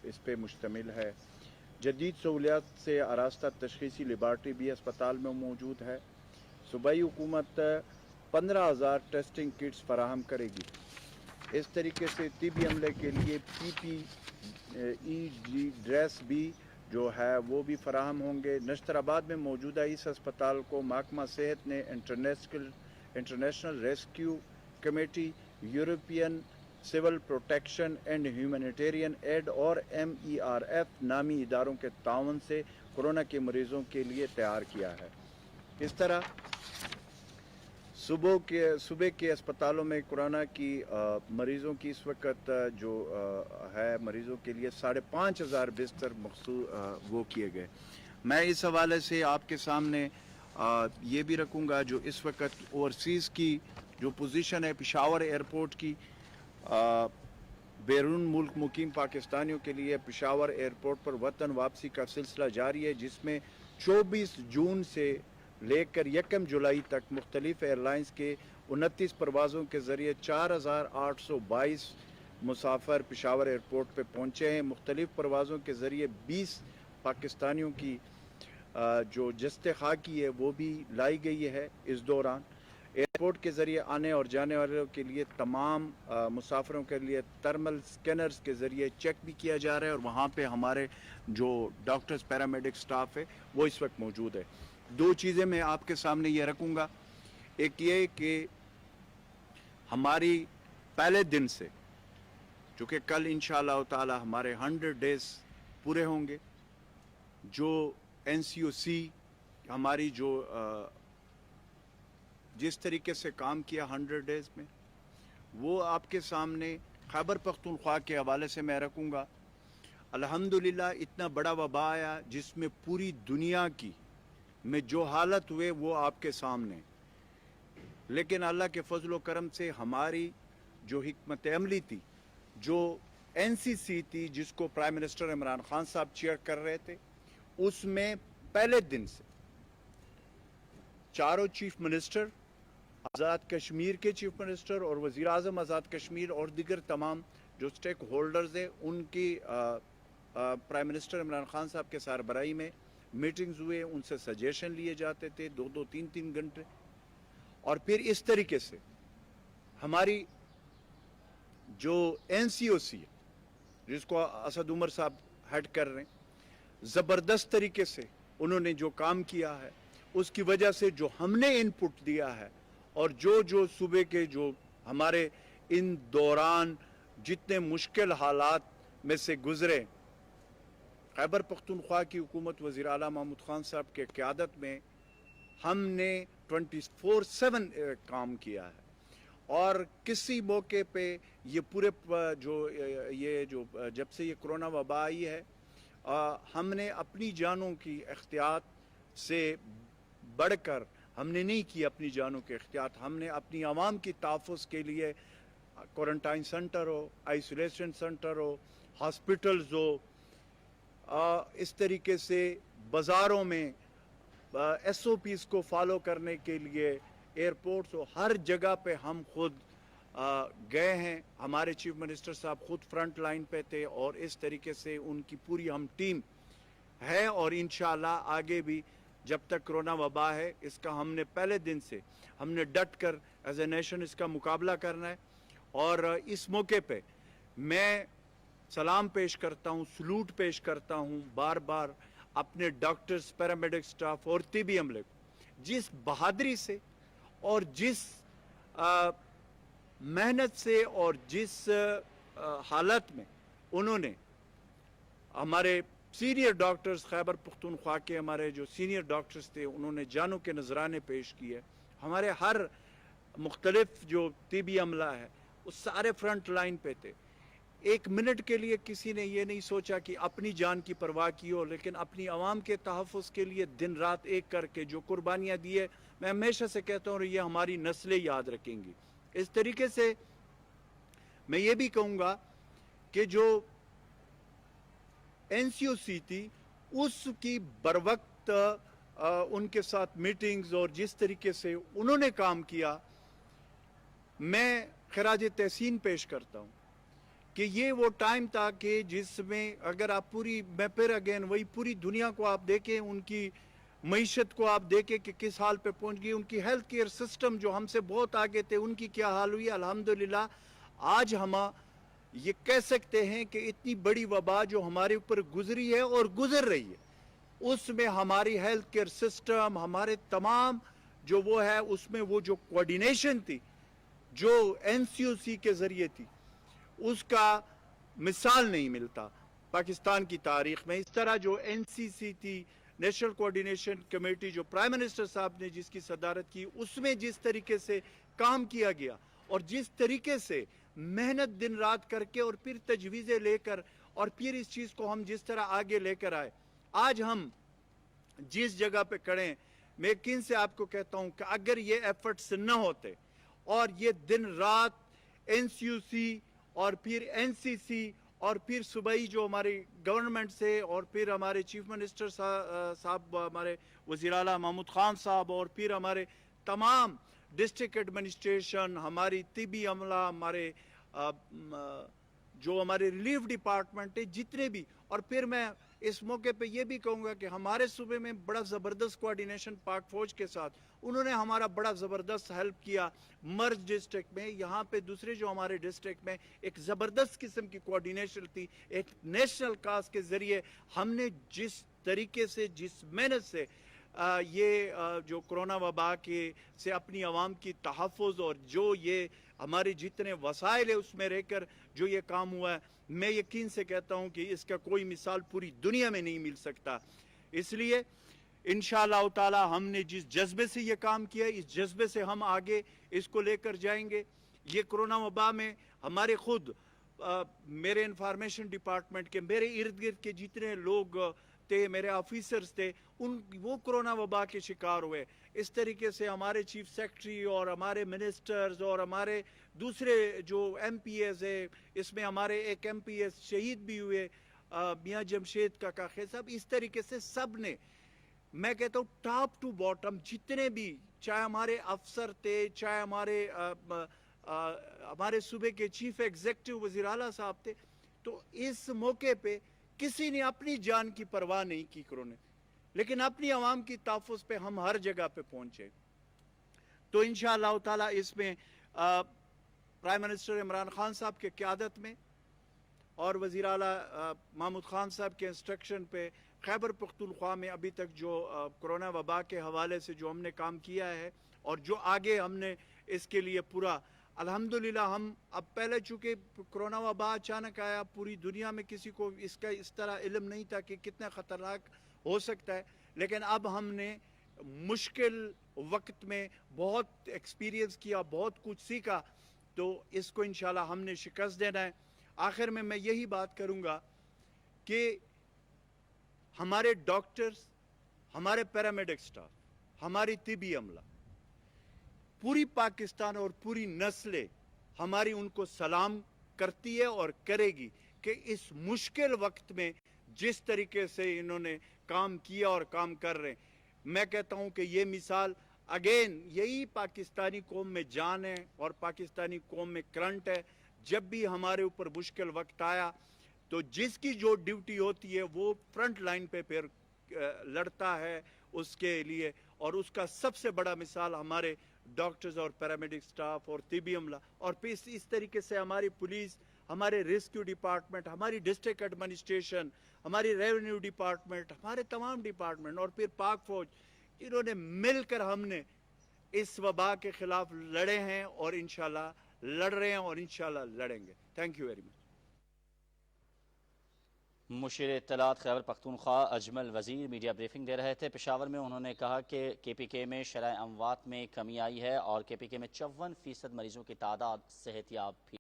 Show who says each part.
Speaker 1: اس پہ مشتمل ہے۔ جدید سہولیات سے آراستہ تشخیصی لیبارٹری بھی اسپتال میں موجود ہے۔ صوبائی حکومت 15,000 ٹیسٹنگ کٹس فراہم کرے گی۔ اس طریقے سے طبی عملے کے لیے PPE ڈریس بھی جو ہے وہ بھی فراہم ہوں گے۔ نشتر آباد میں موجودہ اس اسپتال کو محکمہ صحت نے international rescue committee, European civil protection and humanitarian aid اور MERF نامی اداروں کے تعاون سے کورونا کے مریضوں کے لیے تیار کیا ہے۔ اس طرح صوبے کے اسپتالوں میں کورونا کی مریضوں کی اس وقت جو ہے مریضوں کے لیے 5,500 بستر وہ کیے گئے۔ میں اس حوالے سے آپ کے سامنے یہ بھی رکھوں گا جو اس وقت اوورسیز کی جو پوزیشن ہے پشاور ایئرپورٹ کی، بیرون ملک مقیم پاکستانیوں کے لیے پشاور ایئرپورٹ پر وطن واپسی کا سلسلہ جاری ہے، جس میں 24 جون سے لے کر 1 جولائی تک مختلف ایئر لائنز کے 29 پروازوں کے ذریعے 4,822 مسافر پشاور ایئرپورٹ پہ پہنچے ہیں۔ مختلف پروازوں کے ذریعے 20 پاکستانیوں کی جو جست خاکی ہے وہ بھی لائی گئی ہے۔ اس دوران ایئرپورٹ کے ذریعے آنے اور جانے والوں کے لیے تمام مسافروں کے لیے تھرمل سکینرز کے ذریعے چیک بھی کیا جا رہا ہے، اور وہاں پہ ہمارے جو ڈاکٹرز پیرامیڈک سٹاف ہے وہ اس وقت موجود ہے۔ 2 چیزیں میں آپ کے سامنے یہ رکھوں گا، ایک یہ کہ ہماری پہلے دن سے جو کہ کل انشاءاللہ تعالی ہمارے 100 ڈیز پورے ہوں گے، جو NCOC ہماری جو جس طریقے سے کام کیا 100 ڈیز میں، وہ آپ کے سامنے خیبر پختونخوا کے حوالے سے میں رکھوں گا۔ الحمدللہ اتنا بڑا وبا آیا جس میں پوری دنیا کی میں جو حالت ہوئے وہ آپ کے سامنے، لیکن اللہ کے فضل و کرم سے ہماری جو حکمت عملی تھی، جو NCC تھی جس کو پرائم منسٹر عمران خان صاحب چیئر کر رہے تھے، اس میں پہلے دن سے 4 چیف منسٹر، آزاد کشمیر کے چیف منسٹر اور وزیر اعظم آزاد کشمیر اور دیگر تمام جو سٹیک ہولڈرز ہیں ان کی پرائم منسٹر عمران خان صاحب کے سربراہی میں میٹنگز ہوئے، ان سے سجیشن لیے جاتے تھے 2-2 3-3 گھنٹے، اور پھر اس طریقے سے ہماری جو NCOC ہے جس کو اسد عمر صاحب ہیڈ کر رہے ہیں، زبردست طریقے سے انہوں نے جو کام کیا ہے، اس کی وجہ سے جو ہم نے ان پٹ دیا ہے اور جو صوبے کے جو ہمارے ان دوران جتنے مشکل حالات میں سے گزرے، خیبر پختونخوا کی حکومت وزیر اعلیٰ محمود خان صاحب کے قیادت میں ہم نے 24/7 کام کیا ہے، اور کسی موقع پہ یہ پورے جو جب سے یہ کرونا وبا آئی ہے، ہم نے اپنی جانوں کی احتیاط سے بڑھ کر ہم نے نہیں کی اپنی جانوں کے احتیاط، ہم نے اپنی عوام کی تحفظ کے لیے کوارنٹائن سنٹر ہو، آئسولیشن سنٹر ہو، ہاسپٹلز ہو، اس طریقے سے بازاروں میں SOPs کو فالو کرنے کے لیے ایئرپورٹس ہو، ہر جگہ پہ ہم خود گئے ہیں۔ ہمارے چیف منسٹر صاحب خود فرنٹ لائن پہ تھے، اور اس طریقے سے ان کی پوری ہم ٹیم ہے، اور انشاءاللہ آگے بھی جب تک کرونا وبا ہے اس کا ہم نے پہلے دن سے ہم نے ڈٹ کر ایز اے نیشن اس کا مقابلہ کرنا ہے۔ اور اس موقع پہ میں سلام پیش کرتا ہوں، سلوٹ پیش کرتا ہوں بار بار اپنے ڈاکٹرز، پیرامیڈک سٹاف اور طبی عملے کو، جس بہادری سے اور جس محنت سے اور جس حالت میں انہوں نے ہمارے سینئر ڈاکٹرز خیبر پختونخوا کے ہمارے جو سینئر ڈاکٹرز تھے انہوں نے جانوں کے نذرانے پیش کیے، ہمارے ہر مختلف جو طبی عملہ ہے وہ سارے فرنٹ لائن پہ تھے۔ ایک منٹ کے لیے کسی نے یہ نہیں سوچا کہ اپنی جان کی پرواہ کی ہو، لیکن اپنی عوام کے تحفظ کے لیے دن رات ایک کر کے جو قربانیاں دی ہے، میں ہمیشہ سے کہتا ہوں یہ ہماری نسلیں یاد رکھیں گی۔ اس طریقے سے میں یہ بھی کہوں گا کہ جو NCOC تھی اس کی بروقت ان کے ساتھ میٹنگز اور جس طریقے سے انہوں نے کام کیا، میں خراج تحسین پیش کرتا ہوں کہ یہ وہ ٹائم تھا کہ جس میں اگر آپ میں پھر اگین وہی پوری دنیا کو آپ دیکھیں، ان کی معیشت کو آپ دیکھیں کہ کس حال پہ پہنچ گئی، ان کی ہیلتھ کیئر سسٹم جو ہم سے بہت آگے تھے ان کی کیا حال ہوئی. الحمدللہ آج ہم یہ کہہ سکتے ہیں کہ اتنی بڑی وبا جو ہمارے اوپر گزری ہے اور گزر رہی ہے، اس میں ہماری ہیلتھ کیئر سسٹم، ہمارے تمام جو وہ ہے، اس میں وہ جو کوارڈینیشن تھی جو NCOC کے ذریعے تھی، اس کا مثال نہیں ملتا پاکستان کی تاریخ میں. اس طرح جو NCC تھی، نیشنل کوارڈینیشن کمیٹی، جو پرائم منسٹر صاحب نے جس کی صدارت کی، اس میں جس طریقے سے کام کیا گیا اور جس طریقے سے محنت دن رات کر کے اور پھر تجویزیں لے کر اور پھر اس چیز کو ہم جس طرح آگے لے کر آئے، آج ہم جس جگہ پہ کھڑے ہیں، میں یقین سے آپ کو کہتا ہوں کہ اگر یہ ایفرٹس نہ ہوتے اور یہ دن رات NCOC اور پھر NCC اور پھر صوبائی جو ہماری گورنمنٹ سے اور پھر ہمارے چیف منسٹر صاحب، ہمارے وزیر اعلیٰ محمود خان صاحب، اور پھر ہمارے تمام ڈسٹرکٹ ایڈمنسٹریشن، ہماری طبی عملہ، ہمارے جو ہمارے ریلیف ڈپارٹمنٹ ہے، جتنے بھی، اور پھر میں اس موقع پہ یہ بھی کہوں گا کہ ہمارے صوبے میں بڑا زبردست کوارڈینیشن پاک فوج کے ساتھ، انہوں نے ہمارا بڑا زبردست ہیلپ کیا. مرج ڈسٹرکٹ میں، یہاں پہ دوسرے جو ہمارے ڈسٹرکٹ میں ایک زبردست قسم کی کوارڈینیشن تھی، ایک نیشنل کاز کے ذریعے ہم نے جس طریقے سے، جس محنت سے یہ جو کرونا وبا کے سے اپنی عوام کی تحفظ اور جو یہ ہمارے جتنے وسائل ہے اس میں رہ کر جو یہ کام ہوا ہے، میں یقین سے کہتا ہوں کہ اس کا کوئی مثال پوری دنیا میں نہیں مل سکتا. اس لیے انشاءاللہ تعالی ہم نے جس جذبے سے یہ کام کیا، اس جذبے سے ہم آگے اس کو لے کر جائیں گے. یہ کرونا وبا میں ہمارے خود میرے انفارمیشن ڈپارٹمنٹ کے، میرے ارد گرد کے جتنے لوگ تھے، میرے آفیسرز تھے، وہ کرونا وبا کے شکار ہوئے. اس طریقے سے ہمارے چیف سیکرٹری اور ہمارے منسٹرز اور ہمارے دوسرے جو MPs ہے، اس میں ہمارے ایک MPs شہید بھی ہوئے، میاں جمشید کا خیر صاحب. اس طریقے سے سب نے، میں کہتا ہوں ٹاپ ٹو باٹم جتنے بھی، چاہے ہمارے افسر تھے، چاہے ہمارے صوبے کے چیف ایگزیکٹو وزیر اعلیٰ صاحب تھے، تو اس موقع پہ کسی نے اپنی جان کی پرواہ نہیں کی کرونے، لیکن اپنی عوام کی تحفظ پہ ہم ہر جگہ پہ پہنچے. تو انشاءاللہ تعالی اس میں پرائم منسٹر عمران خان صاحب کے قیادت میں اور وزیر اعلیٰ محمود خان صاحب کے انسٹرکشن پہ خیبر پختونخوا میں ابھی تک جو کرونا وبا کے حوالے سے جو ہم نے کام کیا ہے اور جو آگے ہم نے اس کے لیے پورا، الحمدللہ ہم اب پہلے چونکہ کرونا وبا اچانک آیا، پوری دنیا میں کسی کو اس کا اس طرح علم نہیں تھا کہ کتنا خطرناک ہو سکتا ہے، لیکن اب ہم نے مشکل وقت میں بہت ایکسپیرینس کیا، بہت کچھ سیکھا، تو اس کو انشاءاللہ ہم نے شکست دینا ہے. آخر میں یہی بات کروں گا کہ ہمارے ڈاکٹرز، ہمارے پیرامیڈک سٹاف، ہماری طبی عملہ، پوری پاکستان اور پوری نسلیں ہماری ان کو سلام کرتی ہے اور کرے گی کہ اس مشکل وقت میں جس طریقے سے انہوں نے کام کیا اور کام کر رہے ہیں. میں کہتا ہوں کہ یہ مثال اگین یہی پاکستانی قوم میں جان ہے اور پاکستانی قوم میں کرنٹ ہے. جب بھی ہمارے اوپر مشکل وقت آیا تو جس کی جو ڈیوٹی ہوتی ہے وہ فرنٹ لائن پہ پھر لڑتا ہے اس کے لیے، اور اس کا سب سے بڑا مثال ہمارے ڈاکٹرز اور پیرامیڈک سٹاف اور طبی عملہ، اور پھر اس طریقے سے ہماری پولیس، ہمارے ریسکیو ڈپارٹمنٹ، ہماری ڈسٹرکٹ ایڈمنسٹریشن، ہماری ریونیو ڈپارٹمنٹ، ہمارے تمام ڈپارٹمنٹ اور پھر پاک فوج، انہوں نے مل کر ہم نے اس وبا کے خلاف لڑے ہیں اور انشاءاللہ لڑ رہے ہیں اور انشاءاللہ لڑیں گے. Thank you very much.
Speaker 2: مشیر اطلاعات خیبر پختونخوا اجمل وزیر میڈیا بریفنگ دے رہے تھے پشاور میں. انہوں نے کہا کہ KPK میں شرح اموات میں کمی آئی ہے اور KPK میں 54% مریضوں کی تعداد صحت یاب بھی